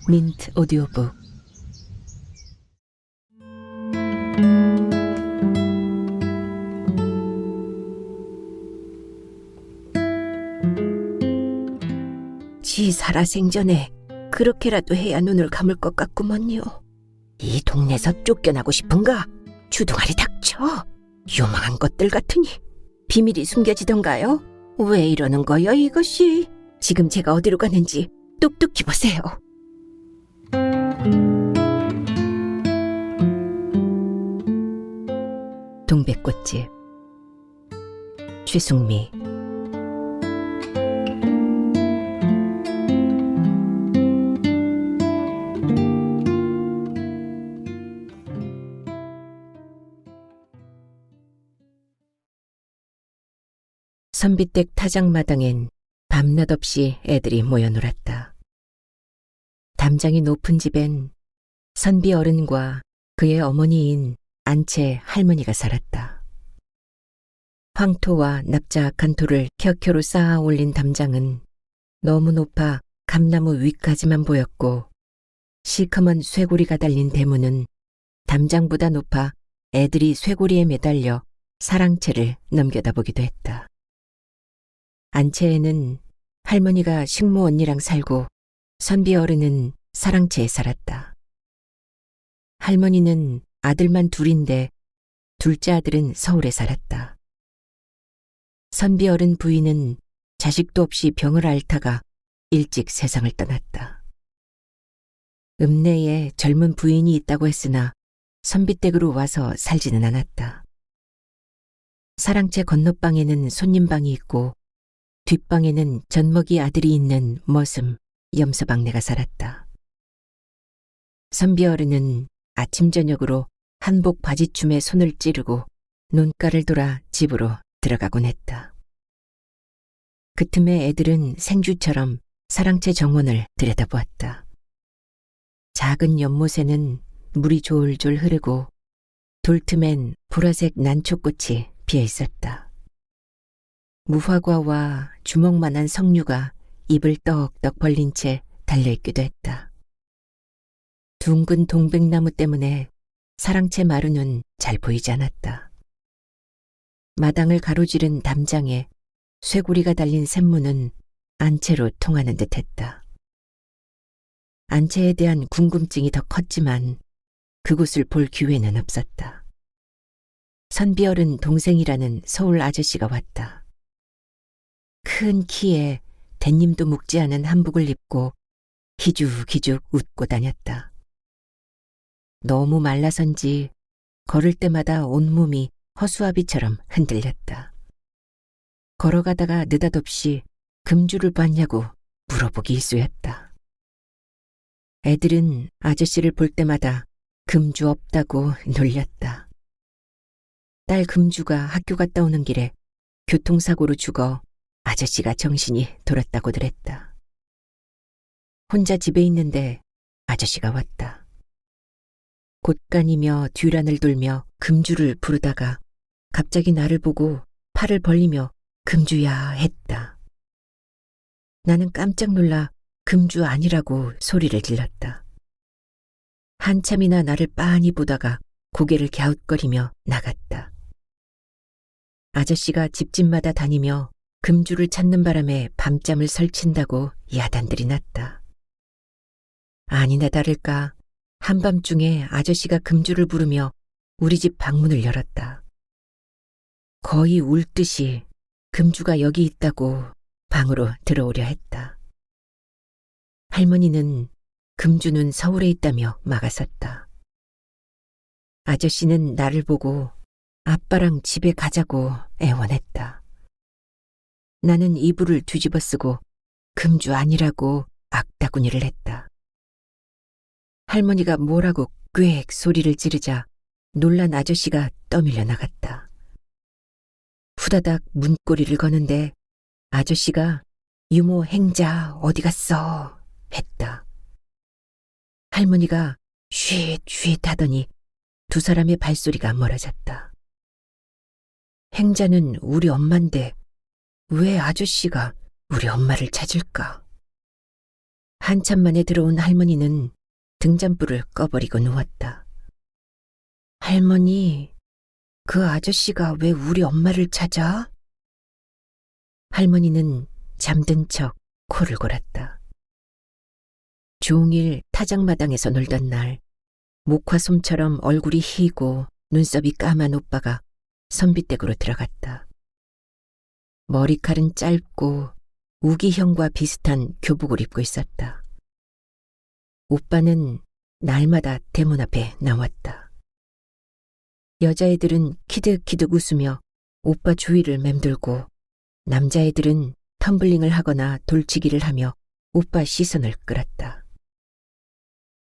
민트 오디오북. 지 살아생전에 그렇게라도 해야 눈을 감을 것 같구먼요. 이 동네에서 쫓겨나고 싶은가? 주둥아리 닥쳐. 요망한 것들 같으니. 비밀이 숨겨지던가요? 왜 이러는 거요, 이것이? 지금 제가 어디로 가는지 똑똑히 보세요. 동백꽃집. 최숙미. 선비댁 타작마당엔 밤낮 없이 애들이 모여 놀았다. 담장이 높은 집엔 선비 어른과 그의 어머니인 안채 할머니가 살았다. 황토와 납작한 돌을 켜켜로 쌓아 올린 담장은 너무 높아 감나무 위까지만 보였고, 시커먼 쇠고리가 달린 대문은 담장보다 높아 애들이 쇠고리에 매달려 사랑채를 넘겨다보기도 했다. 안채에는 할머니가 식모 언니랑 살고 선비 어른은 사랑채에 살았다. 할머니는 아들만 둘인데 둘째 아들은 서울에 살았다. 선비 어른 부인은 자식도 없이 병을 앓다가 일찍 세상을 떠났다. 읍내에 젊은 부인이 있다고 했으나 선비댁으로 와서 살지는 않았다. 사랑채 건너방에는 손님방이 있고 뒷방에는 젖먹이 아들이 있는 머슴 염소방네가 살았다. 선비 어른은 아침 저녁으로 한복 바지춤에 손을 찌르고 논가를 돌아 집으로 들어가곤 했다. 그 틈에 애들은 생쥐처럼 사랑채 정원을 들여다보았다. 작은 연못에는 물이 졸졸 흐르고 돌틈엔 보라색 난초꽃이 피어 있었다. 무화과와 주먹만한 석류가 입을 떡떡 벌린 채 달려있기도 했다. 둥근 동백나무 때문에 사랑채 마루는 잘 보이지 않았다. 마당을 가로지른 담장에 쇠고리가 달린 샘문은 안채로 통하는 듯했다. 안채에 대한 궁금증이 더 컸지만 그곳을 볼 기회는 없었다. 선비 어른 동생이라는 서울 아저씨가 왔다. 큰 키에 댄님도 묵지 않은 한복을 입고 기죽기죽 웃고 다녔다. 너무 말라선지 걸을 때마다 온몸이 허수아비처럼 흔들렸다. 걸어가다가 느닷없이 금주를 봤냐고 물어보기 일쑤였다. 애들은 아저씨를 볼 때마다 금주 없다고 놀렸다. 딸 금주가 학교 갔다 오는 길에 교통사고로 죽어 아저씨가 정신이 돌았다고들 했다. 혼자 집에 있는데 아저씨가 왔다. 곳간이며 뒤란을 돌며 금주를 부르다가 갑자기 나를 보고 팔을 벌리며 금주야 했다. 나는 깜짝 놀라 금주 아니라고 소리를 질렀다. 한참이나 나를 빤히 보다가 고개를 갸웃거리며 나갔다. 아저씨가 집집마다 다니며 금주를 찾는 바람에 밤잠을 설친다고 야단들이 났다. 아니나 다를까 한밤중에 아저씨가 금주를 부르며 우리 집 방문을 열었다. 거의 울듯이 금주가 여기 있다고 방으로 들어오려 했다. 할머니는 금주는 서울에 있다며 막아섰다. 아저씨는 나를 보고 아빠랑 집에 가자고 애원했다. 나는 이불을 뒤집어 쓰고 금주 아니라고 악다구니를 했다. 할머니가 뭐라고 꽥 소리를 지르자 놀란 아저씨가 떠밀려 나갔다. 후다닥 문고리를 거는데 아저씨가 유모 행자 어디 갔어? 했다. 할머니가 쉿쉿 하더니 두 사람의 발소리가 멀어졌다. 행자는 우리 엄만데 왜 아저씨가 우리 엄마를 찾을까? 한참 만에 들어온 할머니는 등잔불을 꺼버리고 누웠다. 할머니, 그 아저씨가 왜 우리 엄마를 찾아? 할머니는 잠든 척 코를 골았다. 종일 타작마당에서 놀던 날 목화솜처럼 얼굴이 희고 눈썹이 까만 오빠가 선비댁으로 들어갔다. 머리칼은 짧고 우기형과 비슷한 교복을 입고 있었다. 오빠는 날마다 대문 앞에 나왔다. 여자애들은 키득키득 웃으며 오빠 주위를 맴돌고 남자애들은 텀블링을 하거나 돌치기를 하며 오빠 시선을 끌었다.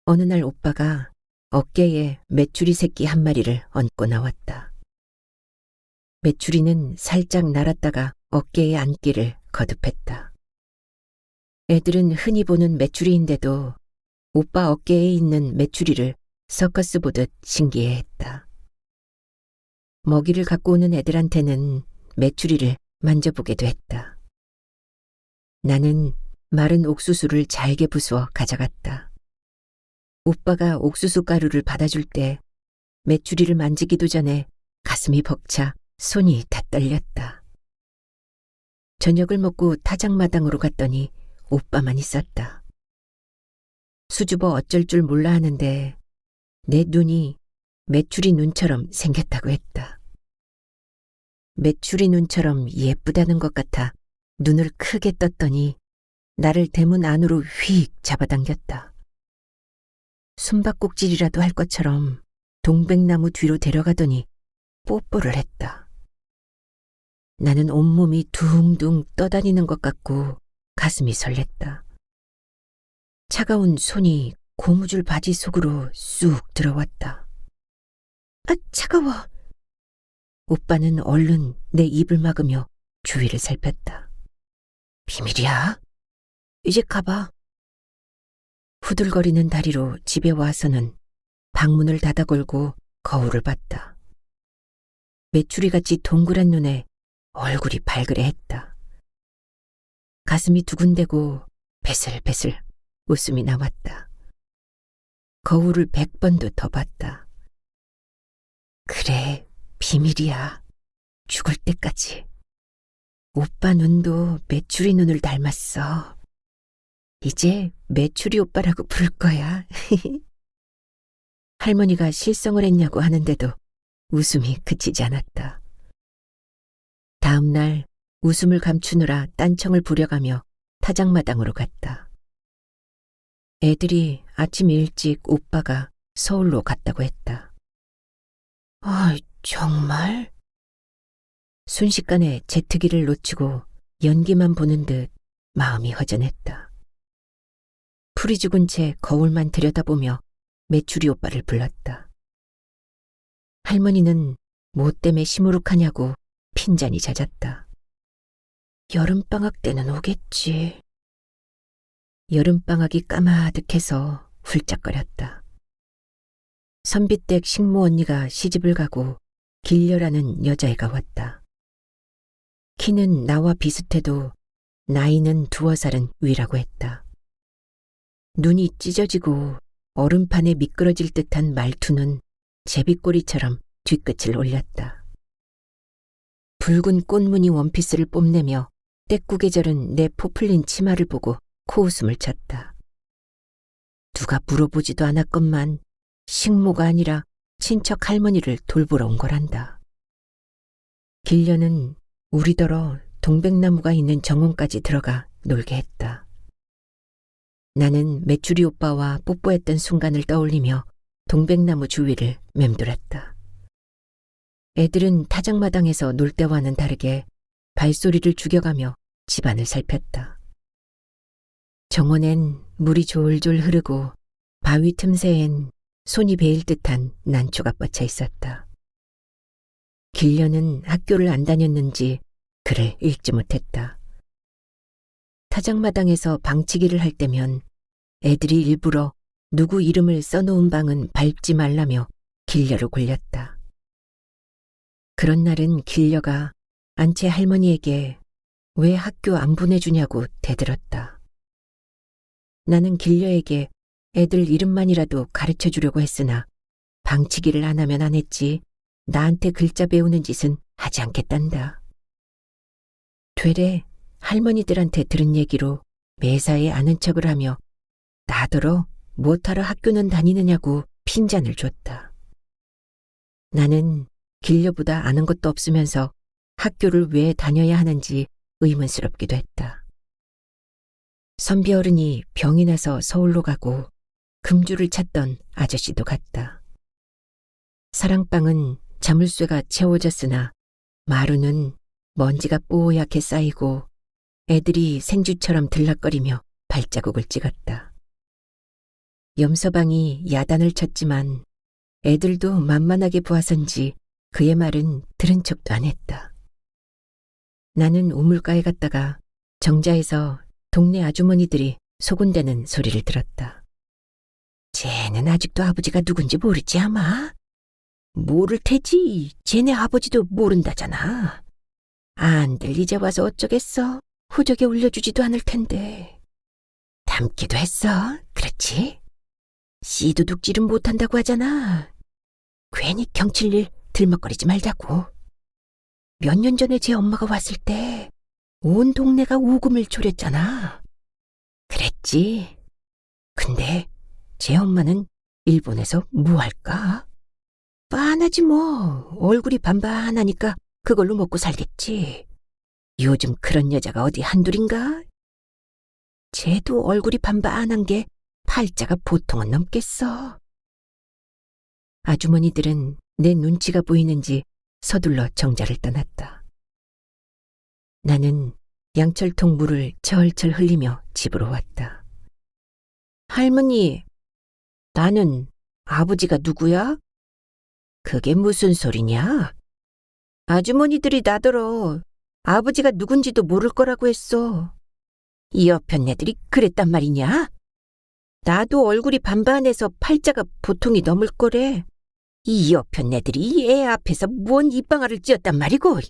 어느 날 오빠가 어깨에 메추리 새끼 한 마리를 얹고 나왔다. 메추리는 살짝 날았다가 어깨에 앉기를 거듭했다. 애들은 흔히 보는 메추리인데도 오빠 어깨에 있는 메추리를 서커스 보듯 신기해했다. 먹이를 갖고 오는 애들한테는 메추리를 만져보게도 했다. 나는 마른 옥수수를 잘게 부수어 가져갔다. 오빠가 옥수수 가루를 받아줄 때 메추리를 만지기도 전에 가슴이 벅차 손이 다 떨렸다. 저녁을 먹고 타작마당으로 갔더니 오빠만 있었다. 수줍어 어쩔 줄 몰라 하는데 내 눈이 메추리 눈처럼 생겼다고 했다. 메추리 눈처럼 예쁘다는 것 같아 눈을 크게 떴더니 나를 대문 안으로 휙 잡아당겼다. 숨바꼭질이라도 할 것처럼 동백나무 뒤로 데려가더니 뽀뽀를 했다. 나는 온몸이 둥둥 떠다니는 것 같고 가슴이 설렜다. 차가운 손이 고무줄 바지 속으로 쑥 들어왔다. 아, 차가워. 오빠는 얼른 내 입을 막으며 주위를 살폈다. 비밀이야? 이제 가봐. 후들거리는 다리로 집에 와서는 방문을 닫아 걸고 거울을 봤다. 메추리같이 동그란 눈에 얼굴이 발그레했다. 가슴이 두근대고 베슬베슬 웃음이 나왔다. 거울을 100번도 더 봤다. 그래, 비밀이야. 죽을 때까지. 오빠 눈도 메추리 눈을 닮았어. 이제 메추리 오빠라고 부를 거야. 할머니가 실성을 했냐고 하는데도 웃음이 그치지 않았다. 다음 날 웃음을 감추느라 딴청을 부려가며 타작마당으로 갔다. 애들이 아침 일찍 오빠가 서울로 갔다고 했다. 아, 정말? 순식간에 제트기를 놓치고 연기만 보는 듯 마음이 허전했다. 풀이 죽은 채 거울만 들여다보며 메추리 오빠를 불렀다. 할머니는 뭐 때문에 시무룩하냐고 핀잔이 잦았다. 여름방학 때는 오겠지. 여름방학이 까마득해서 훌쩍거렸다. 선비댁 식모 언니가 시집을 가고 길려라는 여자애가 왔다. 키는 나와 비슷해도 나이는 2살은 위라고 했다. 눈이 찢어지고 얼음판에 미끄러질 듯한 말투는 제비꼬리처럼 뒤끝을 올렸다. 붉은 꽃무늬 원피스를 뽐내며 떼꾸게 저른 내 포플린 치마를 보고 코웃음을 쳤다. 누가 물어보지도 않았건만 식모가 아니라 친척 할머니를 돌보러 온 거란다. 길려는 우리더러 동백나무가 있는 정원까지 들어가 놀게 했다. 나는 메추리 오빠와 뽀뽀했던 순간을 떠올리며 동백나무 주위를 맴돌았다. 애들은 타작마당에서 놀 때와는 다르게 발소리를 죽여가며 집안을 살폈다. 정원엔 물이 졸졸 흐르고 바위 틈새엔 손이 베일 듯한 난초가 뻗쳐 있었다. 길려는 학교를 안 다녔는지 글을 읽지 못했다. 타작마당에서 방치기를 할 때면 애들이 일부러 누구 이름을 써놓은 방은 밟지 말라며 길려를 굴렸다. 그런 날은 길려가 안채 할머니에게 왜 학교 안 보내주냐고 대들었다. 나는 길려에게 애들 이름만이라도 가르쳐 주려고 했으나 방치기를 안 하면 안 했지 나한테 글자 배우는 짓은 하지 않겠단다. 되레 할머니들한테 들은 얘기로 매사에 아는 척을 하며 나더러 못하러 학교는 다니느냐고 핀잔을 줬다. 나는 길려보다 아는 것도 없으면서 학교를 왜 다녀야 하는지 의문스럽기도 했다. 선비 어른이 병이 나서 서울로 가고 금주를 찾던 아저씨도 갔다. 사랑방은 자물쇠가 채워졌으나 마루는 먼지가 뽀얗게 쌓이고 애들이 생쥐처럼 들락거리며 발자국을 찍었다. 염서방이 야단을 쳤지만 애들도 만만하게 보아선지 그의 말은 들은 척도 안 했다. 나는 우물가에 갔다가 정자에서 동네 아주머니들이 소곤대는 소리를 들었다. 쟤는 아직도 아버지가 누군지 모르지 아마? 모를 테지. 쟤네 아버지도 모른다잖아. 안들 이제 와서 어쩌겠어. 후적에 올려주지도 않을 텐데. 닮기도 했어. 그렇지? 씨도둑질은 못한다고 하잖아. 괜히 경칠일 들먹거리지 말자고. 몇 년 전에 제 엄마가 왔을 때 온 동네가 오금을 졸였잖아. 그랬지. 근데 제 엄마는 일본에서 뭐 할까? 빤하지 뭐. 얼굴이 반반하니까 그걸로 먹고 살겠지. 요즘 그런 여자가 어디 한둘인가? 쟤도 얼굴이 반반한 게 팔자가 보통은 넘겠어. 아주머니들은 내 눈치가 보이는지 서둘러 정자를 떠났다. 나는 양철통 물을 철철 흘리며 집으로 왔다. 할머니, 나는 아버지가 누구야? 그게 무슨 소리냐? 아주머니들이 나더러 아버지가 누군지도 모를 거라고 했어. 이 옆편 애들이 그랬단 말이냐? 나도 얼굴이 반반해서 팔자가 보통이 넘을 거래. 이 옆편 애들이 애 앞에서 뭔 입방아를 찧었단 말이고.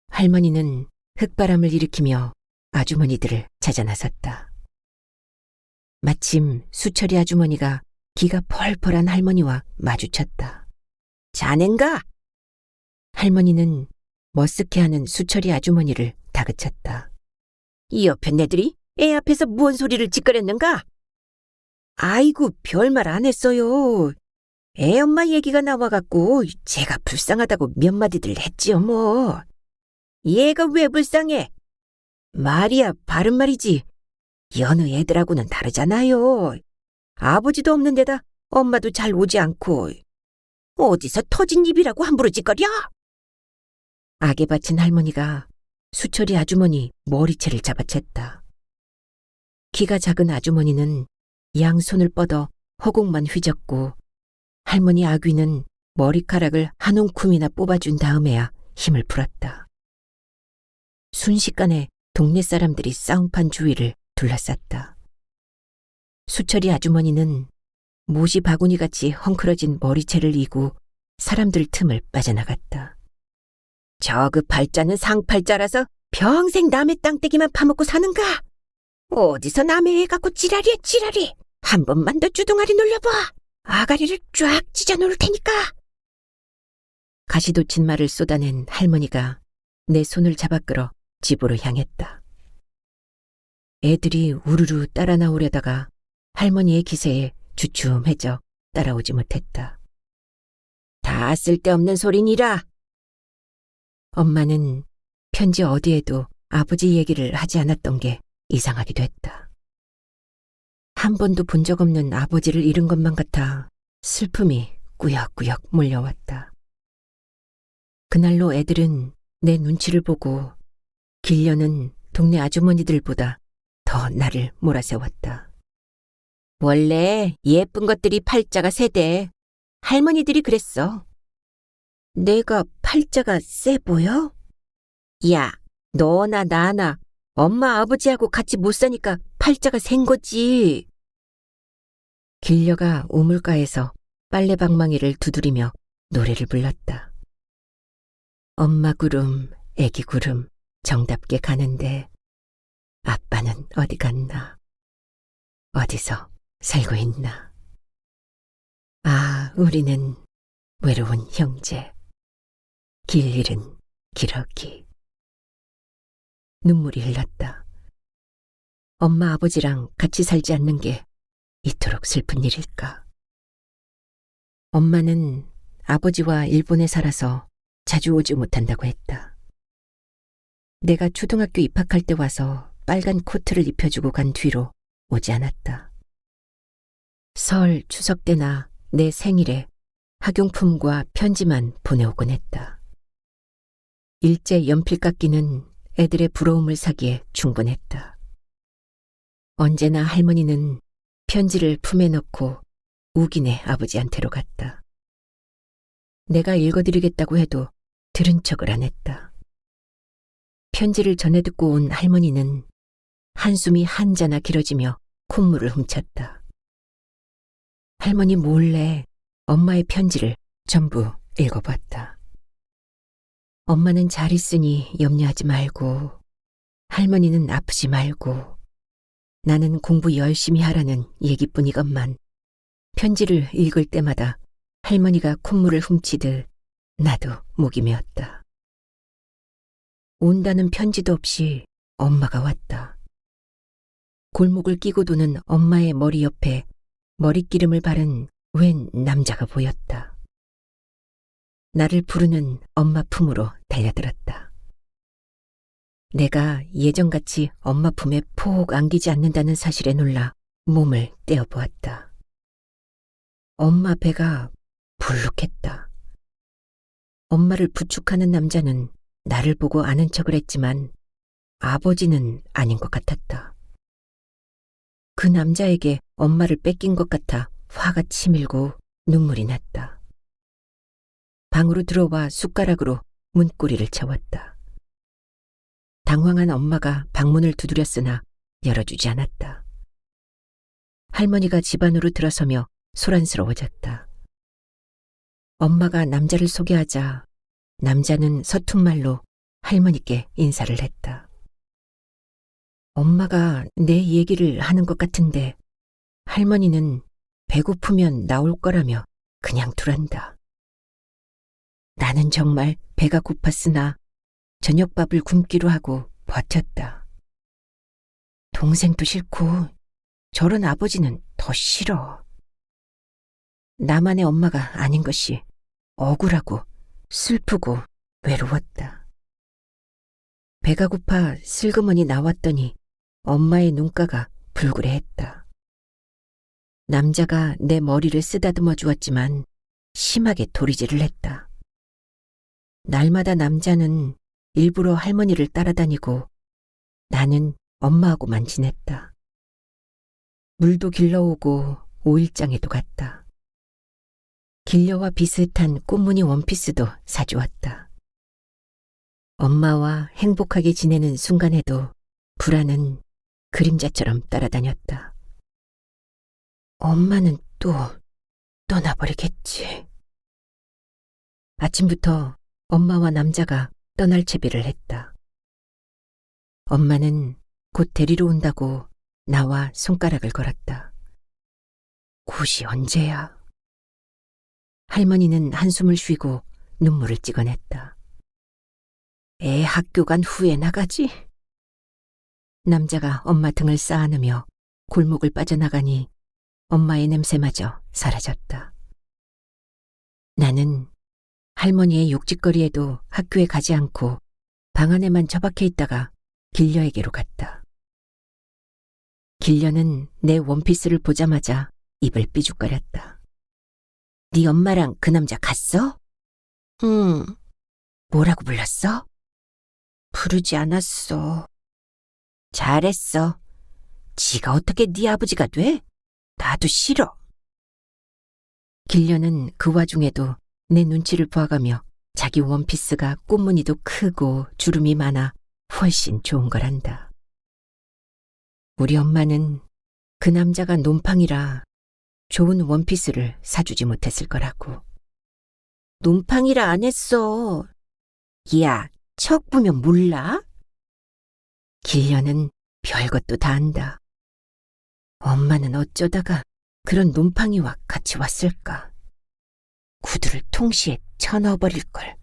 할머니는 흙바람을 일으키며 아주머니들을 찾아 나섰다. 마침 수철이 아주머니가 기가 펄펄한 할머니와 마주쳤다. 자넨가? 할머니는 머쓱해하는 수철이 아주머니를 다그쳤다. 이 옆에 애들이 애 앞에서 무언 소리를 짓거렸는가? 아이고 별말 안 했어요. 애 엄마 얘기가 나와갖고 제가 불쌍하다고 몇 마디들 했지요 뭐. 얘가 왜 불쌍해? 말이야 바른 말이지. 여느 애들하고는 다르잖아요. 아버지도 없는 데다 엄마도 잘 오지 않고 어디서 터진 입이라고 함부로 짓거려? 악에 바친 할머니가 수철이 아주머니 머리채를 잡아챘다. 키가 작은 아주머니는 양손을 뻗어 허공만 휘젓고 할머니 아귀는 머리카락을 한 움큼이나 뽑아준 다음에야 힘을 풀었다. 순식간에 동네 사람들이 싸움판 주위를 둘러쌌다. 수철이 아주머니는 모시 바구니같이 헝클어진 머리채를 이고 사람들 틈을 빠져나갔다. 저그 팔자는 상팔자라서 평생 남의 땅떼기만 파먹고 사는가? 어디서 남의 애 갖고 지랄이야 지랄이. 한 번만 더 주둥아리 놀려봐. 아가리를 쫙 찢어놓을 테니까. 가시돋친 말을 쏟아낸 할머니가 내 손을 잡아 끌어 집으로 향했다. 애들이 우르르 따라 나오려다가 할머니의 기세에 주춤해져 따라오지 못했다. 다 쓸데없는 소리니라. 엄마는 편지 어디에도 아버지 얘기를 하지 않았던 게 이상하기도 했다. 한 번도 본 적 없는 아버지를 잃은 것만 같아 슬픔이 꾸역꾸역 몰려왔다. 그날로 애들은 내 눈치를 보고 길려는 동네 아주머니들보다 더 나를 몰아세웠다. 원래 예쁜 것들이 팔자가 세대. 할머니들이 그랬어. 내가 팔자가 세 보여? 야, 너나 나나 엄마 아버지하고 같이 못 사니까 팔자가 센 거지. 길려가 우물가에서 빨래방망이를 두드리며 노래를 불렀다. 엄마 구름, 애기 구름 정답게 가는데 아빠는 어디 갔나. 어디서 살고 있나. 아, 우리는 외로운 형제. 길 잃은 기러기. 눈물이 흘렀다. 엄마 아버지랑 같이 살지 않는 게 이토록 슬픈 일일까. 엄마는 아버지와 일본에 살아서 자주 오지 못한다고 했다. 내가 초등학교 입학할 때 와서 빨간 코트를 입혀주고 간 뒤로 오지 않았다. 설, 추석 때나 내 생일에 학용품과 편지만 보내오곤 했다. 일제 연필 깎기는 애들의 부러움을 사기에 충분했다. 언제나 할머니는 편지를 품에 넣고 우기네 아버지한테로 갔다. 내가 읽어드리겠다고 해도 들은 척을 안 했다. 편지를 전해 듣고 온 할머니는 한숨이 한자나 길어지며 콧물을 훔쳤다. 할머니 몰래 엄마의 편지를 전부 읽어봤다. 엄마는 잘 있으니 염려하지 말고, 할머니는 아프지 말고, 나는 공부 열심히 하라는 얘기뿐이건만 편지를 읽을 때마다 할머니가 콧물을 훔치듯 나도 목이 메었다. 온다는 편지도 없이 엄마가 왔다. 골목을 끼고 도는 엄마의 머리 옆에 머리기름을 바른 웬 남자가 보였다. 나를 부르는 엄마 품으로 달려들었다. 내가 예전같이 엄마 품에 폭 안기지 않는다는 사실에 놀라 몸을 떼어보았다. 엄마 배가 불룩했다. 엄마를 부축하는 남자는 나를 보고 아는 척을 했지만 아버지는 아닌 것 같았다. 그 남자에게 엄마를 뺏긴 것 같아 화가 치밀고 눈물이 났다. 방으로 들어와 숟가락으로 문고리를 쳐왔다. 당황한 엄마가 방문을 두드렸으나 열어주지 않았다. 할머니가 집 안으로 들어서며 소란스러워졌다. 엄마가 남자를 소개하자 남자는 서툰 말로 할머니께 인사를 했다. 엄마가 내 얘기를 하는 것 같은데 할머니는 배고프면 나올 거라며 그냥 두란다. 나는 정말 배가 고팠으나 저녁밥을 굶기로 하고 버텼다. 동생도 싫고 저런 아버지는 더 싫어. 나만의 엄마가 아닌 것이 억울하고 슬프고 외로웠다. 배가 고파 슬그머니 나왔더니 엄마의 눈가가 불그레했다. 남자가 내 머리를 쓰다듬어 주었지만 심하게 도리질을 했다. 날마다 남자는 일부러 할머니를 따라다니고 나는 엄마하고만 지냈다. 물도 길러오고 오일장에도 갔다. 길려와 비슷한 꽃무늬 원피스도 사주었다. 엄마와 행복하게 지내는 순간에도 불안은 그림자처럼 따라다녔다. 엄마는 또 떠나버리겠지. 아침부터 엄마와 남자가 떠날 채비를 했다. 엄마는 곧 데리러 온다고 나와 손가락을 걸었다. 곧이 언제야? 할머니는 한숨을 쉬고 눈물을 찍어냈다. 애 학교 간 후에 나가지? 남자가 엄마 등을 쌓아놓으며 골목을 빠져나가니 엄마의 냄새마저 사라졌다. 나는 할머니의 욕짓거리에도 학교에 가지 않고 방 안에만 처박혀 있다가 길려에게로 갔다. 길려는 내 원피스를 보자마자 입을 삐죽거렸다. 네 엄마랑 그 남자 갔어? 응. 뭐라고 불렀어? 부르지 않았어. 잘했어. 지가 어떻게 네 아버지가 돼? 나도 싫어. 길려는 그 와중에도 내 눈치를 보아가며 자기 원피스가 꽃무늬도 크고 주름이 많아 훨씬 좋은 거란다. 우리 엄마는 그 남자가 놈팡이라 좋은 원피스를 사주지 못했을 거라고. 놈팡이라 안 했어. 야, 척 보면 몰라? 길려는 별것도 다 안다. 엄마는 어쩌다가 그런 놈팡이와 같이 왔을까? 구두를 통시에 쳐넣어버릴걸.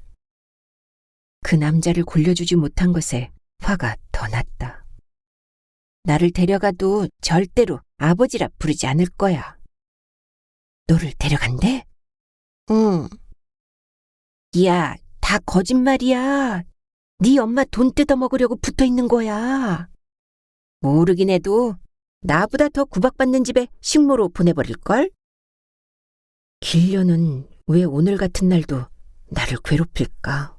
그 남자를 골려주지 못한 것에 화가 더 났다. 나를 데려가도 절대로 아버지라 부르지 않을 거야. 너를 데려간대? 응. 야, 다 거짓말이야. 네 엄마 돈 뜯어먹으려고 붙어있는 거야. 모르긴 해도 나보다 더 구박받는 집에 식모로 보내버릴걸? 길려는 왜 오늘 같은 날도 나를 괴롭힐까?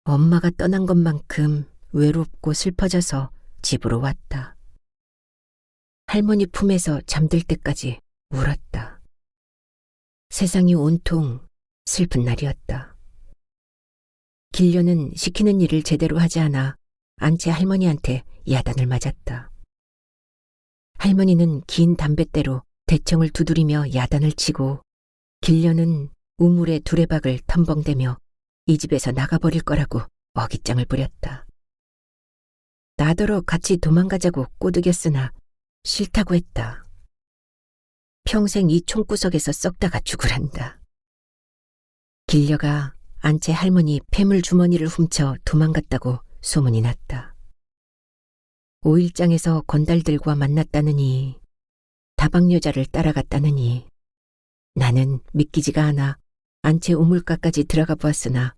엄마가 떠난 것만큼 외롭고 슬퍼져서 집으로 왔다. 할머니 품에서 잠들 때까지 울었다. 세상이 온통 슬픈 날이었다. 길려는 시키는 일을 제대로 하지 않아 안채 할머니한테 야단을 맞았다. 할머니는 긴 담뱃대로 대청을 두드리며 야단을 치고 길려는 우물에 두레박을 텀벙대며 이 집에서 나가버릴 거라고 어깃장을 부렸다. 나더러 같이 도망가자고 꼬드겼으나 싫다고 했다. 평생 이 총구석에서 썩다가 죽으란다. 길려가 안채 할머니 폐물 주머니를 훔쳐 도망갔다고 소문이 났다. 오일장에서 건달들과 만났다느니 다방 여자를 따라갔다느니 나는 믿기지가 않아 안채 우물가까지 들어가 보았으나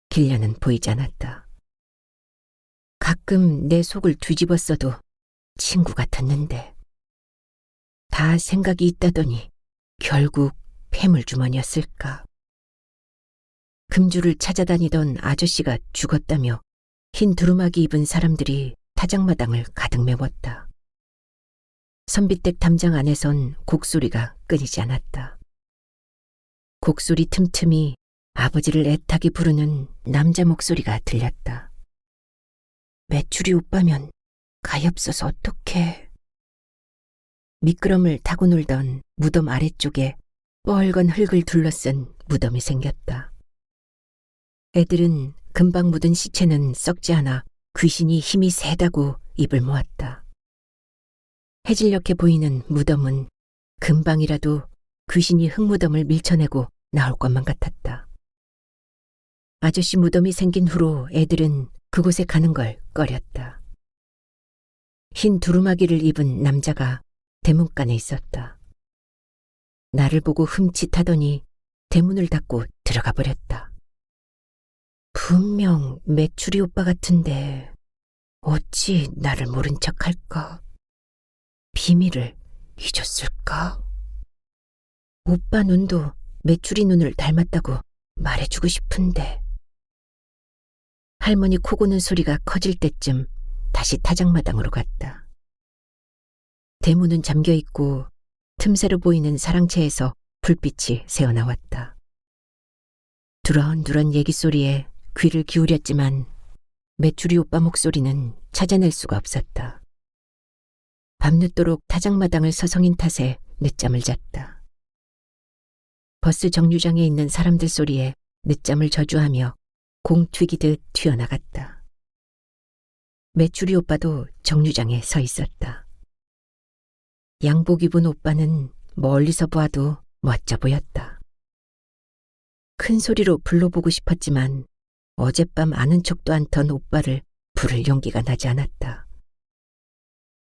길려는 보이지 않았다. 가끔 내 속을 뒤집었어도 친구 같았는데 다 생각이 있다더니 결국 폐물주머니였을까. 금주를 찾아다니던 아저씨가 죽었다며 흰 두루마기 입은 사람들이 타작마당을 가득 메웠다. 선비댁 담장 안에선 곡소리가 끊이지 않았다. 곡소리 틈틈이 아버지를 애타게 부르는 남자 목소리가 들렸다. 메추리 오빠면 가엾어서 어떡해. 미끄럼을 타고 놀던 무덤 아래쪽에 뻘건 흙을 둘러쓴 무덤이 생겼다. 애들은 금방 묻은 시체는 썩지 않아 귀신이 힘이 세다고 입을 모았다. 해질녘에 보이는 무덤은 금방이라도 귀신이 흙무덤을 밀쳐내고 나올 것만 같았다. 아저씨 무덤이 생긴 후로 애들은 그곳에 가는 걸 꺼렸다. 흰 두루마기를 입은 남자가 대문간에 있었다. 나를 보고 흠칫하더니 대문을 닫고 들어가 버렸다. 분명 메추리 오빠 같은데 어찌 나를 모른 척할까? 비밀을 잊었을까? 오빠 눈도 메추리 눈을 닮았다고 말해주고 싶은데. 할머니 코 고는 소리가 커질 때쯤 다시 타작마당으로 갔다. 대문은 잠겨있고 틈새로 보이는 사랑채에서 불빛이 새어나왔다. 두런두런 얘기소리에 귀를 기울였지만 메추리 오빠 목소리는 찾아낼 수가 없었다. 밤늦도록 타작마당을 서성인 탓에 늦잠을 잤다. 버스 정류장에 있는 사람들 소리에 늦잠을 저주하며 공 튀기듯 튀어나갔다. 메추리 오빠도 정류장에 서 있었다. 양복 입은 오빠는 멀리서 보아도 멋져 보였다. 큰 소리로 불러보고 싶었지만 어젯밤 아는 척도 않던 오빠를 부를 용기가 나지 않았다.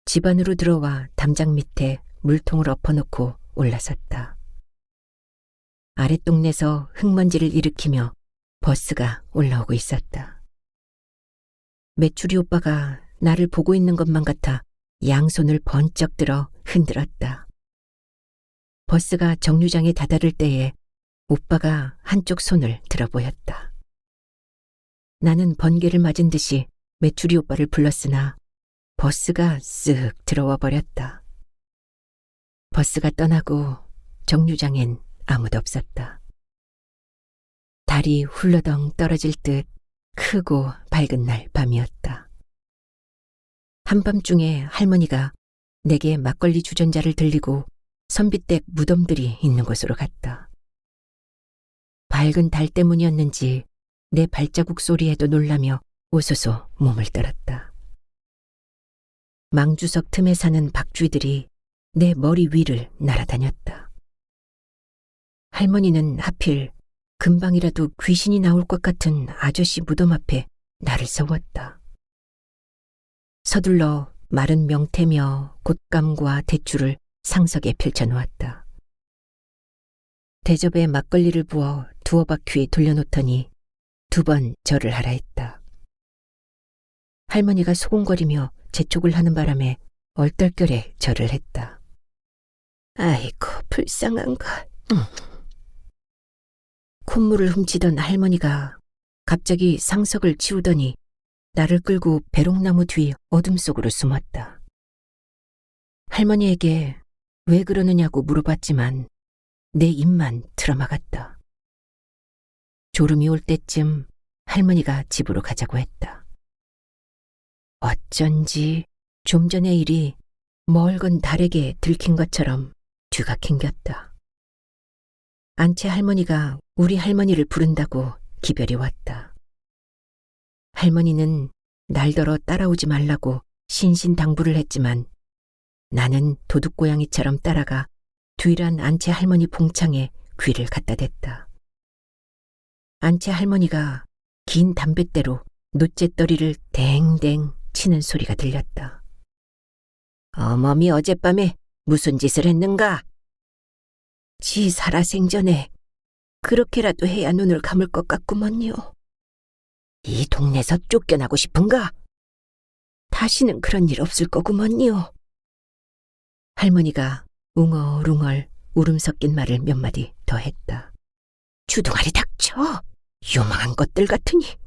집 안으로 들어와 담장 밑에 물통을 엎어놓고 올라섰다. 아랫동네에서 흙먼지를 일으키며 버스가 올라오고 있었다. 메추리 오빠가 나를 보고 있는 것만 같아 양손을 번쩍 들어 흔들었다. 버스가 정류장에 다다를 때에 오빠가 한쪽 손을 들어 보였다. 나는 번개를 맞은 듯이 메추리 오빠를 불렀으나 버스가 쓱 들어와 버렸다. 버스가 떠나고 정류장엔 아무도 없었다. 달이 훌러덩 떨어질 듯 크고 밝은 날 밤이었다. 한밤중에 할머니가 내게 막걸리 주전자를 들리고 선비댁 무덤들이 있는 곳으로 갔다. 밝은 달 때문이었는지 내 발자국 소리에도 놀라며 오소소 몸을 떨었다. 망주석 틈에 사는 박쥐들이 내 머리 위를 날아다녔다. 할머니는 하필 금방이라도 귀신이 나올 것 같은 아저씨 무덤 앞에 나를 세웠다. 서둘러 마른 명태며 곶감과 대추를 상석에 펼쳐놓았다. 대접에 막걸리를 부어 두어 바퀴 돌려놓더니 2번 절을 하라 했다. 할머니가 소곤거리며 재촉을 하는 바람에 얼떨결에 절을 했다. 아이고 불쌍한 것. 콧물을 훔치던 할머니가 갑자기 상석을 치우더니 나를 끌고 배롱나무 뒤 어둠 속으로 숨었다. 할머니에게 왜 그러느냐고 물어봤지만 내 입만 틀어막았다. 졸음이 올 때쯤 할머니가 집으로 가자고 했다. 어쩐지 좀 전의 일이 멀건 달에게 들킨 것처럼 뒤가 캥겼다. 안채 할머니가 우리 할머니를 부른다고 기별이 왔다. 할머니는 날더러 따라오지 말라고 신신당부를 했지만 나는 도둑고양이처럼 따라가 뒤란 안채 할머니 봉창에 귀를 갖다 댔다. 안채 할머니가 긴 담뱃대로 노랫더리를 댕댕 치는 소리가 들렸다. 어머니 어젯밤에 무슨 짓을 했는가? 지 살아생전에 그렇게라도 해야 눈을 감을 것 같구먼요. 이 동네에서 쫓겨나고 싶은가? 다시는 그런 일 없을 거구먼요. 할머니가 웅얼웅얼 울음 섞인 말을 몇 마디 더 했다. 주둥아리 닥쳐! 요망한 것들 같으니.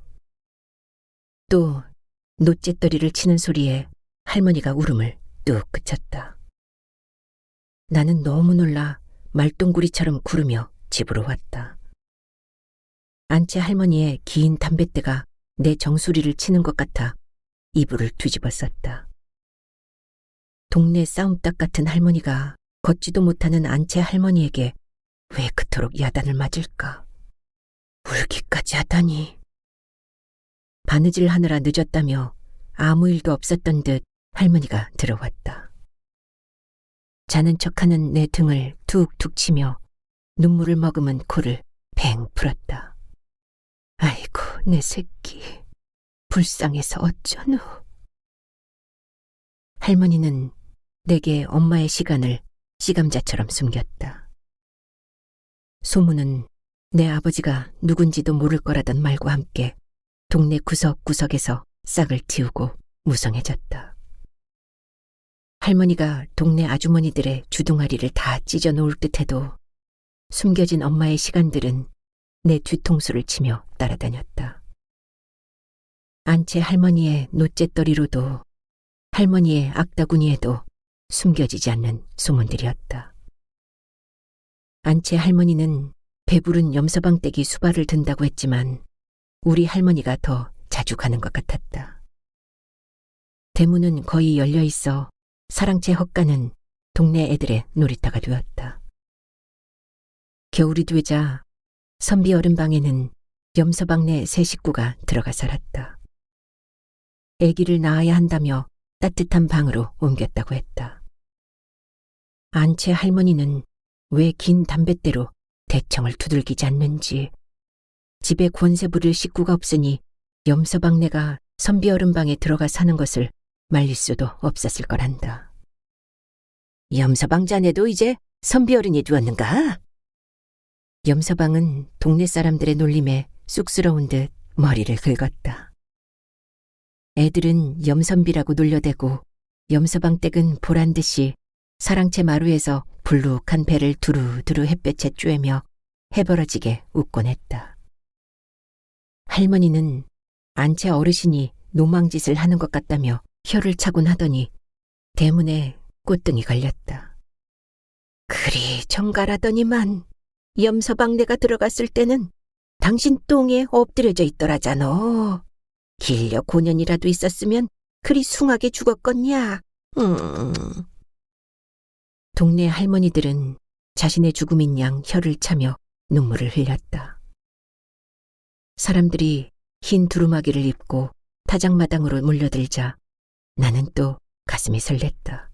또 노랫더리를 치는 소리에 할머니가 울음을 뚝 그쳤다. 나는 너무 놀라 말똥구리처럼 구르며 집으로 왔다. 안채 할머니의 긴 담뱃대가 내 정수리를 치는 것 같아 이불을 뒤집어 썼다. 동네 싸움닭 같은 할머니가 걷지도 못하는 안채 할머니에게 왜 그토록 야단을 맞을까? 울기까지 하다니. 바느질 하느라 늦었다며 아무 일도 없었던 듯 할머니가 들어왔다. 자는 척하는 내 등을 툭툭 치며 눈물을 머금은 코를 팽 풀었다. 아이고 내 새끼, 불쌍해서 어쩌노. 할머니는 내게 엄마의 시간을 씨감자처럼 숨겼다. 소문은 내 아버지가 누군지도 모를 거라던 말과 함께 동네 구석구석에서 싹을 틔우고 무성해졌다. 할머니가 동네 아주머니들의 주둥아리를 다 찢어 놓을 듯해도 숨겨진 엄마의 시간들은 내 뒤통수를 치며 따라다녔다. 안채 할머니의 노랫더리로도 할머니의 악다구니에도 숨겨지지 않는 소문들이었다. 안채 할머니는 배부른 염서방떼기 수발을 든다고 했지만 우리 할머니가 더 자주 가는 것 같았다. 대문은 거의 열려 있어 사랑채 헛간은 동네 애들의 놀이터가 되었다. 겨울이 되자 선비 어른 방에는 염서방네 세 식구가 들어가 살았다. 아기를 낳아야 한다며 따뜻한 방으로 옮겼다고 했다. 안채 할머니는 왜 긴 담뱃대로 대청을 두들기지 않는지, 집에 권세 부릴 식구가 없으니 염서방네가 선비 어른 방에 들어가 사는 것을 말릴 수도 없었을 거란다. 염서방 자네도 이제 선비 어른이 되었는가? 염서방은 동네 사람들의 놀림에 쑥스러운 듯 머리를 긁었다. 애들은 염선비라고 놀려대고 염서방 댁은 보란듯이 사랑채 마루에서 불룩한 배를 두루두루 햇볕에 쬐며 해벌어지게 웃곤 했다. 할머니는 안채 어르신이 노망짓을 하는 것 같다며 혀를 차곤 하더니 대문에 꽃등이 걸렸다. 그리 정갈하더니만 염서방네가 들어갔을 때는 당신 똥에 엎드려져 있더라잖아. 길려 고년이라도 있었으면 그리 숭하게 죽었겠냐. 동네 할머니들은 자신의 죽음인 양 혀를 차며 눈물을 흘렸다. 사람들이 흰 두루마기를 입고 타작마당으로 몰려들자 나는 또 가슴이 설렜다.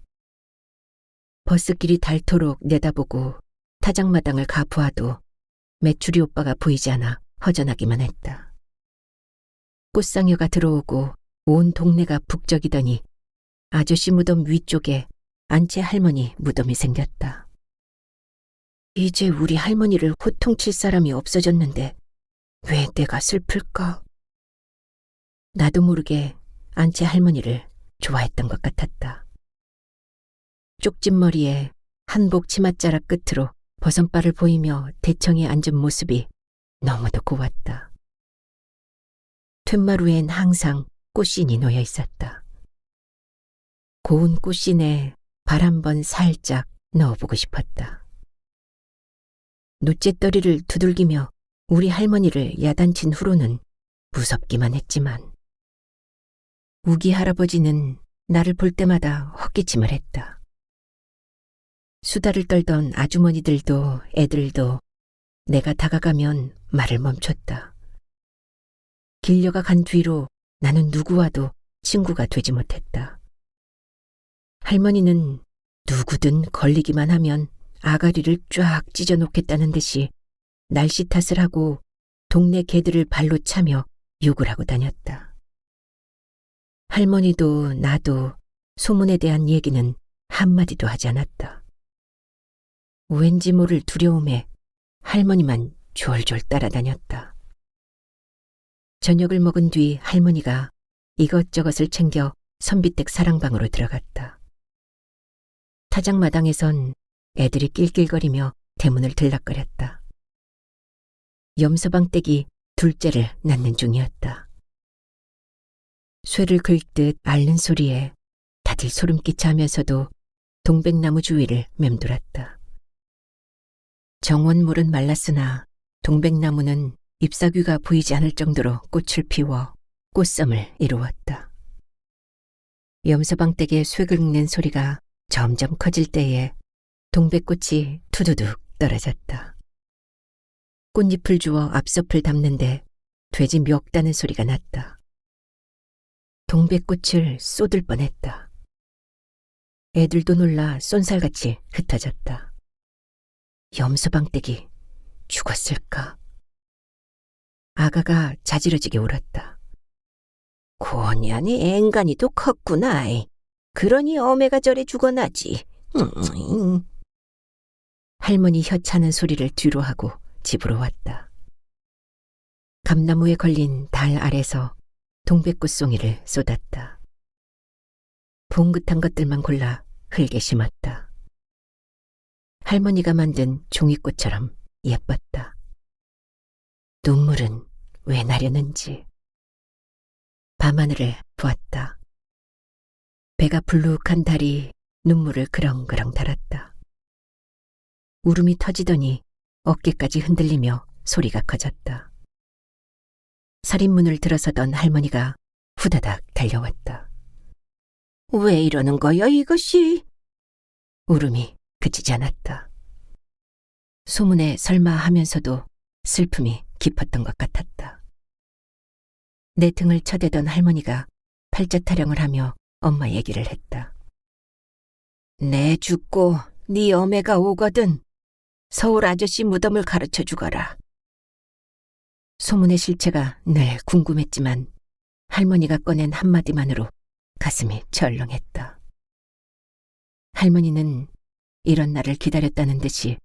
버스길이 닳도록 내다보고 타작마당을 가보아도 메추리 오빠가 보이지 않아 허전하기만 했다. 꽃상여가 들어오고 온 동네가 북적이더니 아저씨 무덤 위쪽에 안채 할머니 무덤이 생겼다. 이제 우리 할머니를 호통칠 사람이 없어졌는데 왜 내가 슬플까? 나도 모르게 안채 할머니를 좋아했던 것 같았다. 쪽진 머리에 한복 치맛자락 끝으로 버선발을 보이며 대청에 앉은 모습이 너무도 고왔다. 툇마루엔 항상 꽃신이 놓여 있었다. 고운 꽃신에 발 한 번 살짝 넣어보고 싶었다. 누째떨이를 두들기며 우리 할머니를 야단친 후로는 무섭기만 했지만 우기 할아버지는 나를 볼 때마다 헛기침을 했다. 수다를 떨던 아주머니들도 애들도 내가 다가가면 말을 멈췄다. 길려가 간 뒤로 나는 누구와도 친구가 되지 못했다. 할머니는 누구든 걸리기만 하면 아가리를 쫙 찢어놓겠다는 듯이 날씨 탓을 하고 동네 개들을 발로 차며 욕을 하고 다녔다. 할머니도 나도 소문에 대한 얘기는 한마디도 하지 않았다. 왠지 모를 두려움에 할머니만 졸졸 따라다녔다. 저녁을 먹은 뒤 할머니가 이것저것을 챙겨 선비댁 사랑방으로 들어갔다. 타작마당에선 애들이 낄낄거리며 대문을 들락거렸다. 염소방 댁이 둘째를 낳는 중이었다. 쇠를 긁듯 앓는 소리에 다들 소름 끼쳐하면서도 동백나무 주위를 맴돌았다. 정원물은 말랐으나 동백나무는 잎사귀가 보이지 않을 정도로 꽃을 피워 꽃섬을 이루었다. 염소방 댁의 쇠 긁는 소리가 점점 커질 때에 동백꽃이 투두둑 떨어졌다. 꽃잎을 주워 앞섭을 담는데 돼지 멱 다는 소리가 났다. 동백꽃을 쏟을 뻔했다. 애들도 놀라 쏜살같이 흩어졌다. 염소방떼기 죽었을까? 아가가 자지러지게 울었다. 고년이 앵간이도 컸구나. 그러니 어메가 저래 죽어나지. 할머니 혀 차는 소리를 뒤로 하고 집으로 왔다. 감나무에 걸린 달 아래서 동백꽃송이를 쏟았다. 봉긋한 것들만 골라 흙에 심었다. 할머니가 만든 종이꽃처럼 예뻤다. 눈물은 왜 나려는지. 밤하늘을 보았다. 배가 불룩한 달이 눈물을 그렁그렁 달았다. 울음이 터지더니 어깨까지 흔들리며 소리가 커졌다. 살인문을 들어서던 할머니가 후다닥 달려왔다. 왜 이러는 거야 이것이? 울음이 그치지 않았다. 소문에 설마 하면서도 슬픔이 깊었던 것 같았다. 내 등을 쳐대던 할머니가 팔자 타령을 하며 엄마 얘기를 했다. 내 죽고 네 어매가 오거든 서울 아저씨 무덤을 가르쳐 주거라. 소문의 실체가 늘 궁금했지만 할머니가 꺼낸 한마디만으로 가슴이 철렁했다. 할머니는 이런 날을 기다렸다는 듯이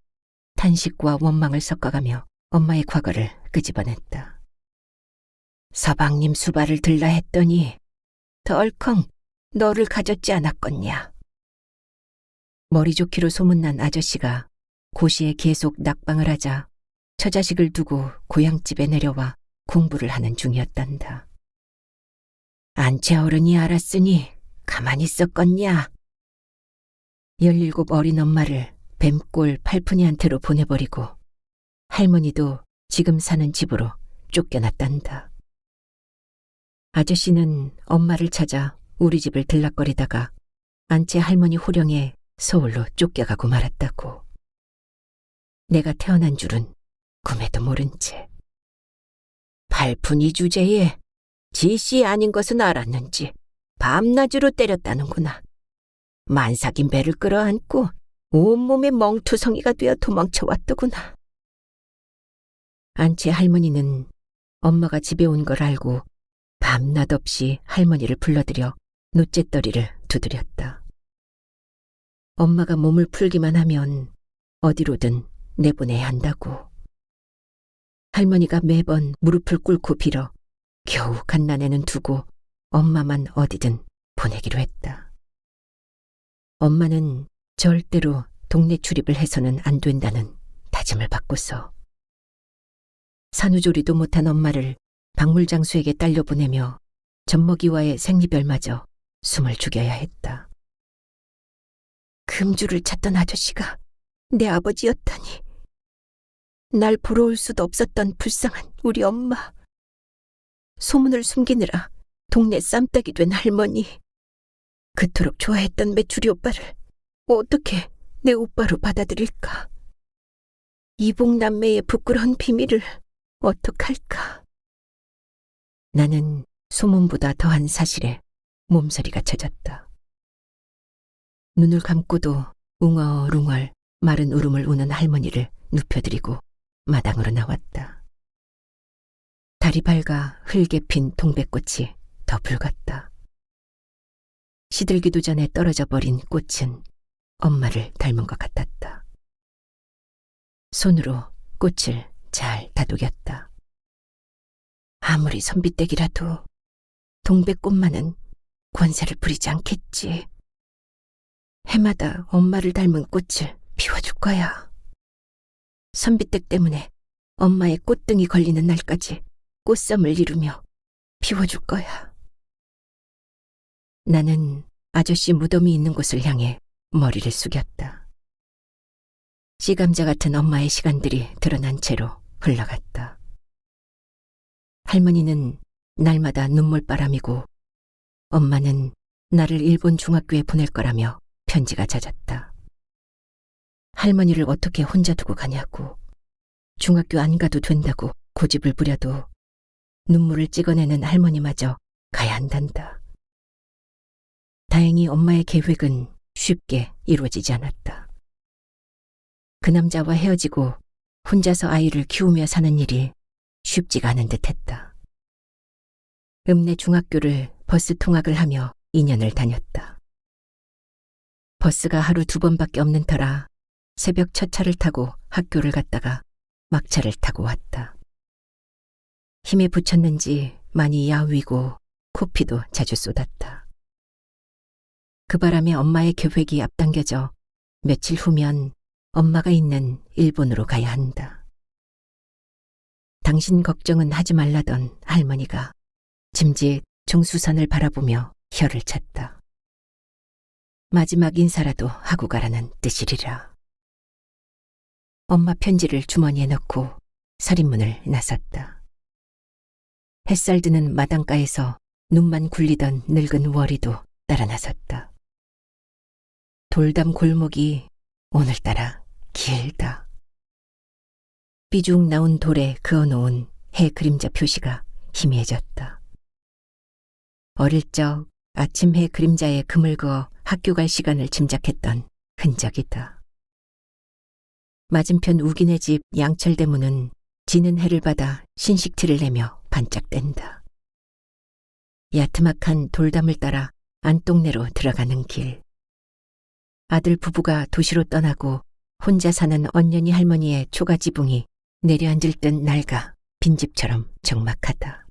탄식과 원망을 섞어가며 엄마의 과거를 끄집어냈다. 서방님 수발을 들라 했더니 덜컹 너를 가졌지 않았겠냐. 머리 좋기로 소문난 아저씨가 고시에 계속 낙방을 하자 처자식을 두고 고향집에 내려와 공부를 하는 중이었단다. 안채 어른이 알았으니 가만히 있었겠냐. 17 어린 엄마를 뱀꼴 팔푼이한테로 보내버리고 할머니도 지금 사는 집으로 쫓겨났단다. 아저씨는 엄마를 찾아 우리 집을 들락거리다가 안채 할머니 호령에 서울로 쫓겨가고 말았다고. 내가 태어난 줄은 꿈에도 모른 채. 팔푼이 주제에 지씨 아닌 것은 알았는지 밤낮으로 때렸다는구나. 만삭인 배를 끌어안고 온몸에 멍투성이가 되어 도망쳐왔더구나. 안채 할머니는 엄마가 집에 온 걸 알고 밤낮 없이 할머니를 불러들여 노랫더리를 두드렸다. 엄마가 몸을 풀기만 하면 어디로든 내보내야 한다고. 할머니가 매번 무릎을 꿇고 빌어 겨우 갓난애는 두고 엄마만 어디든 보내기로 했다. 엄마는 절대로 동네 출입을 해서는 안 된다는 다짐을 받고서 산후조리도 못한 엄마를 박물장수에게 딸려보내며 젖먹이와의 생리별마저 숨을 죽여야 했다. 금주를 찾던 아저씨가 내 아버지였다니. 날 보러 올 수도 없었던 불쌍한 우리 엄마. 소문을 숨기느라 동네 쌈딱이 된 할머니. 그토록 좋아했던 메추리 오빠를 어떻게 내 오빠로 받아들일까? 이복남매의 부끄러운 비밀을 어떡할까? 나는 소문보다 더한 사실에 몸서리가 쳐졌다. 눈을 감고도 웅얼웅얼 마른 울음을 우는 할머니를 눕혀드리고 마당으로 나왔다. 달이 밝아 흙에 핀 동백꽃이 더 붉었다. 시들기도 전에 떨어져 버린 꽃은 엄마를 닮은 것 같았다. 손으로 꽃을 잘 다독였다. 아무리 선비댁이라도 동백꽃만은 권세를 부리지 않겠지. 해마다 엄마를 닮은 꽃을 피워줄 거야. 선비댁 때문에 엄마의 꽃등이 걸리는 날까지 꽃섬을 이루며 피워줄 거야. 나는 아저씨 무덤이 있는 곳을 향해 머리를 숙였다. 씨감자 같은 엄마의 시간들이 드러난 채로 흘러갔다. 할머니는 날마다 눈물바람이고 엄마는 나를 일본 중학교에 보낼 거라며 편지가 잦았다. 할머니를 어떻게 혼자 두고 가냐고, 중학교 안 가도 된다고 고집을 부려도 눈물을 찍어내는 할머니마저 가야 한단다. 다행히 엄마의 계획은 쉽게 이루어지지 않았다. 그 남자와 헤어지고 혼자서 아이를 키우며 사는 일이 쉽지가 않은 듯했다. 읍내 중학교를 버스 통학을 하며 2년을 다녔다. 버스가 하루 2번밖에 없는 터라 새벽 첫 차를 타고 학교를 갔다가 막차를 타고 왔다. 힘에 부쳤는지 많이 야위고 코피도 자주 쏟았다. 그 바람에 엄마의 계획이 앞당겨져 며칠 후면 엄마가 있는 일본으로 가야 한다. 당신 걱정은 하지 말라던 할머니가 짐짓 정수산을 바라보며 혀를 찼다. 마지막 인사라도 하고 가라는 뜻이리라. 엄마 편지를 주머니에 넣고 서린문을 나섰다. 햇살 드는 마당가에서 눈만 굴리던 늙은 월이도 따라 나섰다. 돌담 골목이 오늘따라 길다. 삐죽 나온 돌에 그어놓은 해 그림자 표시가 희미해졌다. 어릴 적 아침 해 그림자에 금을 그어 학교 갈 시간을 짐작했던 흔적이다. 맞은편 우기네 집 양철대문은 지는 해를 받아 신식티를 내며 반짝댄다. 야트막한 돌담을 따라 안동네로 들어가는 길. 아들 부부가 도시로 떠나고 혼자 사는 언년이 할머니의 초가 지붕이 내려앉을 듯 낡아 빈집처럼 적막하다.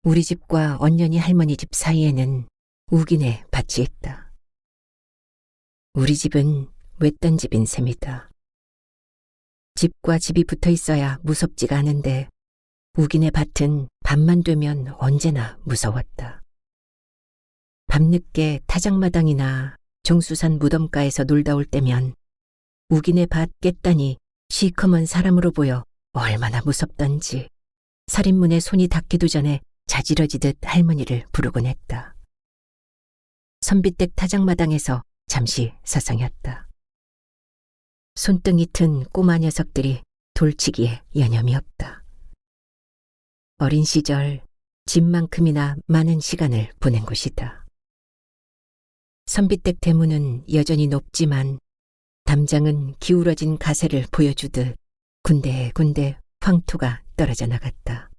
우리 집과 언년이 할머니 집 사이에는 우기네 밭이 있다. 우리 집은 외딴 집인 셈이다. 집과 집이 붙어 있어야 무섭지가 않은데 우기네 밭은 밤만 되면 언제나 무서웠다. 밤늦게 타작마당이나 정수산 무덤가에서 놀다 올 때면 우기네 밭 깼다니 시커먼 사람으로 보여 얼마나 무섭던지 살인문에 손이 닿기도 전에 자지러지듯 할머니를 부르곤 했다. 선비댁 타작마당에서 잠시 서성였다. 손등이 튼 꼬마 녀석들이 돌치기에 여념이 없다. 어린 시절 집만큼이나 많은 시간을 보낸 곳이다. 선비댁 대문은 여전히 높지만 담장은 기울어진 가세를 보여주듯 군데군데 황토가 떨어져 나갔다.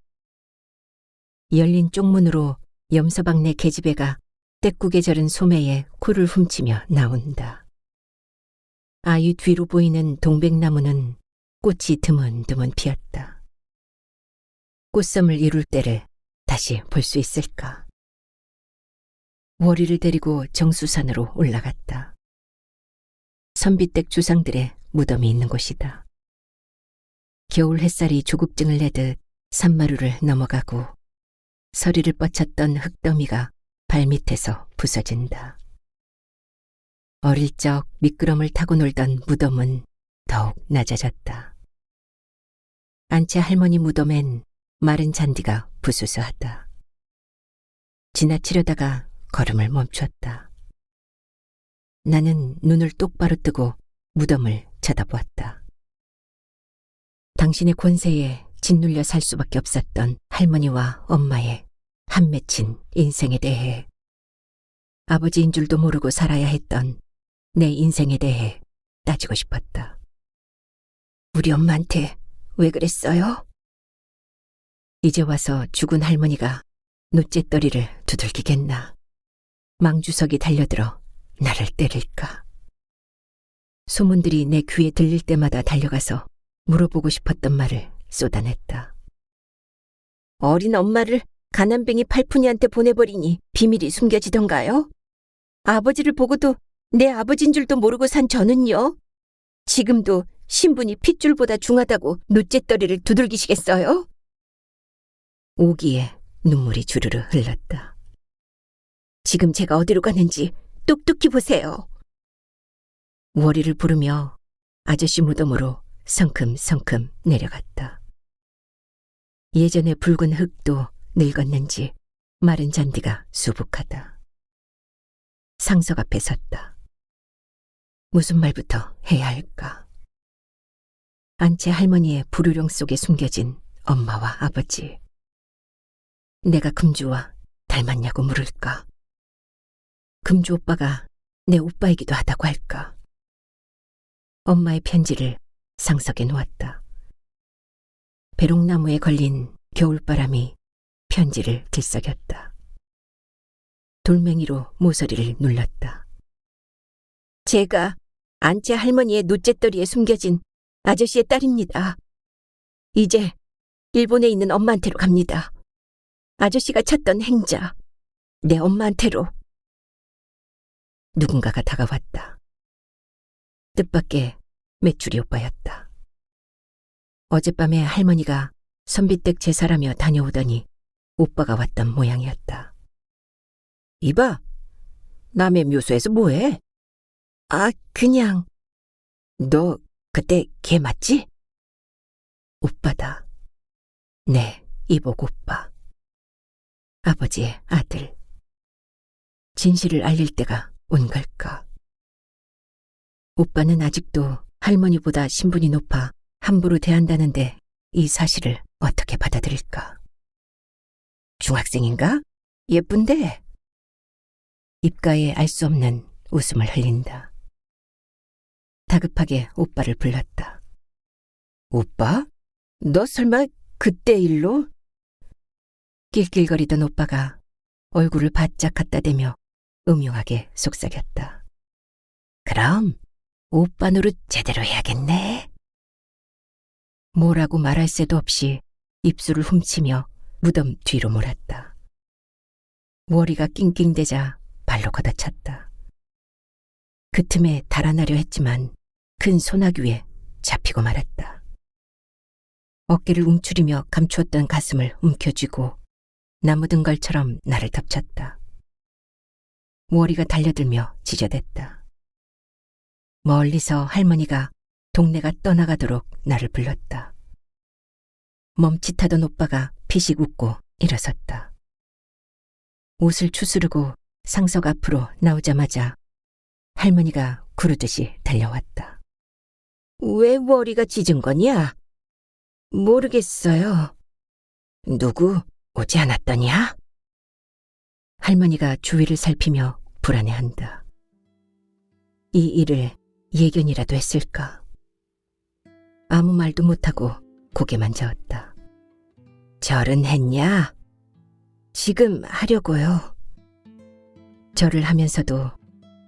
열린 쪽문으로 염서방네 계집애가 떼국에 절은 소매에 코를 훔치며 나온다. 아유 뒤로 보이는 동백나무는 꽃이 드문드문 피었다. 꽃섬을 이룰 때를 다시 볼 수 있을까? 월이를 데리고 정수산으로 올라갔다. 선비댁 조상들의 무덤이 있는 곳이다. 겨울 햇살이 조급증을 내듯 산마루를 넘어가고 서리를 뻗쳤던 흙더미가 발밑에서 부서진다. 어릴 적 미끄럼을 타고 놀던 무덤은 더욱 낮아졌다. 안채 할머니 무덤엔 마른 잔디가 부스스하다. 지나치려다가 걸음을 멈췄다. 나는 눈을 똑바로 뜨고 무덤을 쳐다보았다. 당신의 권세에 짓눌려 살 수밖에 없었던 할머니와 엄마의 한 맺힌 인생에 대해, 아버지인 줄도 모르고 살아야 했던 내 인생에 대해 따지고 싶었다. 우리 엄마한테 왜 그랬어요? 이제 와서 죽은 할머니가 놋재떨이를 두들기겠나. 망주석이 달려들어 나를 때릴까. 소문들이 내 귀에 들릴 때마다 달려가서 물어보고 싶었던 말을 쏟아냈다. 어린 엄마를 가난뱅이 팔푼이한테 보내버리니 비밀이 숨겨지던가요? 아버지를 보고도 내 아버지인 줄도 모르고 산 저는요? 지금도 신분이 핏줄보다 중하다고 놋재떨이를 두들기시겠어요? 오기에 눈물이 주르르 흘렀다. 지금 제가 어디로 가는지 똑똑히 보세요. 월이를 부르며 아저씨 무덤으로 성큼성큼 내려갔다. 예전의 붉은 흙도 늙었는지 마른 잔디가 수북하다. 상석 앞에 섰다. 무슨 말부터 해야 할까? 안채 할머니의 불효령 속에 숨겨진 엄마와 아버지. 내가 금주와 닮았냐고 물을까? 금주 오빠가 내 오빠이기도 하다고 할까? 엄마의 편지를 상석에 놓았다. 배롱나무에 걸린 겨울바람이 편지를 들썩였다. 돌멩이로 모서리를 눌렀다. 제가 안채 할머니의 놋재떨이에 숨겨진 아저씨의 딸입니다. 이제 일본에 있는 엄마한테로 갑니다. 아저씨가 찾던 행자, 내 엄마한테로. 누군가가 다가왔다. 뜻밖의 메추리 오빠였다. 어젯밤에 할머니가 선비댁 제사라며 다녀오더니 오빠가 왔던 모양이었다. 이봐, 남의 묘소에서 뭐해? 아, 그냥. 너 그때 걔 맞지? 오빠다. 네, 이복 오빠. 아버지의 아들. 진실을 알릴 때가 온 걸까? 오빠는 아직도 할머니보다 신분이 높아 함부로 대한다는데 이 사실을 어떻게 받아들일까? 중학생인가? 예쁜데? 입가에 알 수 없는 웃음을 흘린다. 다급하게 오빠를 불렀다. 오빠? 너 설마 그때 일로? 낄낄거리던 오빠가 얼굴을 바짝 갖다 대며 음흉하게 속삭였다. 그럼 오빠 노릇 제대로 해야겠네. 뭐라고 말할 새도 없이 입술을 훔치며 무덤 뒤로 몰았다. 월이가 낑낑대자 발로 걷어찼다. 그 틈에 달아나려 했지만 큰 소나기 위에 잡히고 말았다. 어깨를 움츠리며 감추었던 가슴을 움켜쥐고 나무든 걸처럼 나를 덮쳤다. 월이가 달려들며 지저댔다. 멀리서 할머니가 동네가 떠나가도록 나를 불렀다. 멈칫하던 오빠가 피식 웃고 일어섰다. 옷을 추스르고 상석 앞으로 나오자마자 할머니가 구르듯이 달려왔다. 왜 머리가 찢은 거냐? 모르겠어요. 누구 오지 않았더냐? 할머니가 주위를 살피며 불안해한다. 이 일을 예견이라도 했을까? 아무 말도 못하고 고개만 저었다. 절은 했냐? 지금 하려고요. 절을 하면서도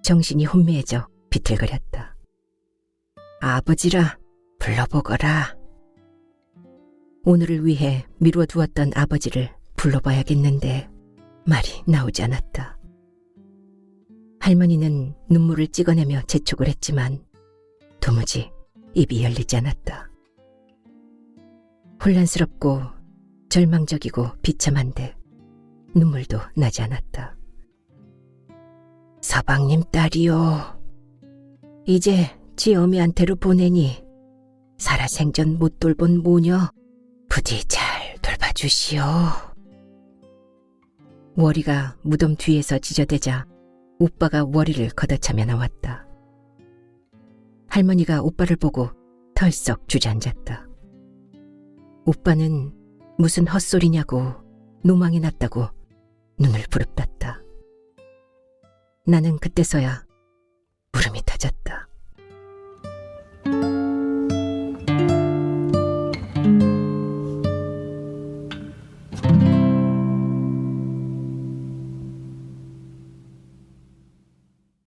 정신이 혼미해져 비틀거렸다. 아버지라 불러보거라. 오늘을 위해 미뤄두었던 아버지를 불러봐야겠는데 말이 나오지 않았다. 할머니는 눈물을 찍어내며 재촉을 했지만 도무지 입이 열리지 않았다. 혼란스럽고 절망적이고 비참한데 눈물도 나지 않았다. 서방님 딸이요. 이제 지 어미한테로 보내니 살아생전 못 돌본 모녀 부디 잘 돌봐주시오. 월이가 무덤 뒤에서 지저대자 오빠가 월이를 걷어차며 나왔다. 할머니가 오빠를 보고 털썩 주저앉았다. 오빠는 무슨 헛소리냐고 노망이 났다고 눈을 부릅떴다. 나는 그때서야 울음이 터졌다.